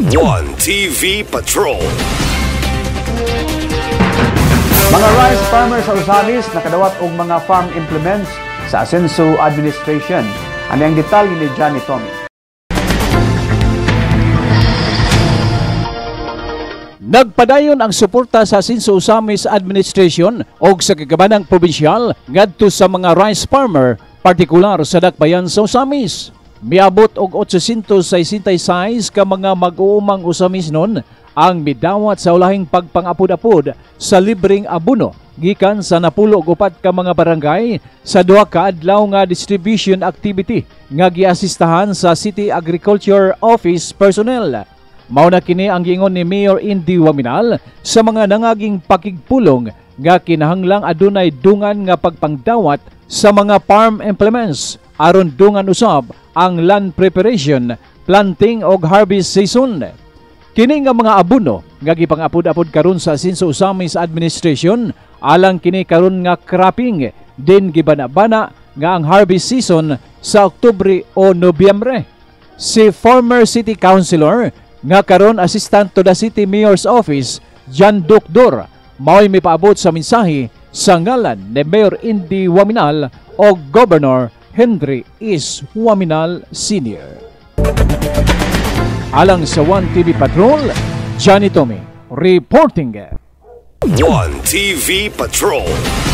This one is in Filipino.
One TV Patrol. Mga rice farmers sa Osamis nakadawat og mga farm implements sa Asenso Administration. Ano ang detalye ni Johnny Tommy? Nagpadayon ang suporta sa Asenso Osamis Administration o sa kagabanang probinsyal ngadto sa mga rice farmer, partikular sa dakbayan sa Osamis. Miabot og 866 ka mga mag-uumang Osamis nun ang midawat sa ulahing pagpangapod-apod sa libreng abono gikan sa napulo upat ka mga barangay sa duha ka adlaw nga distribution activity nga giasistahan sa City Agriculture Office personnel. Mao na kini ang giingon ni Mayor Indy Waminal sa mga nangaging pakigpulong nga kinahanglang adunay dungan nga pagpangdawat sa mga farm implements aron dungan usab ang land preparation, planting og harvest season. Kini nga mga abono nga gipangapod-apod karon sa Asenso Osamis Administration alang kini karon nga cropping din gibana-bana nga ang harvest season sa Oktubre o Nobyembre. Si former City Councilor nga karon Assistant to the City Mayor's Office, Jan Dukdor, mao'y mipaabot sa mensahe sa ngalan ni Mayor Indy Waminal o Governor Henry S. Waminal Sr. Alang sa One TV Patrol, Johnny Tommy reporting. One TV Patrol.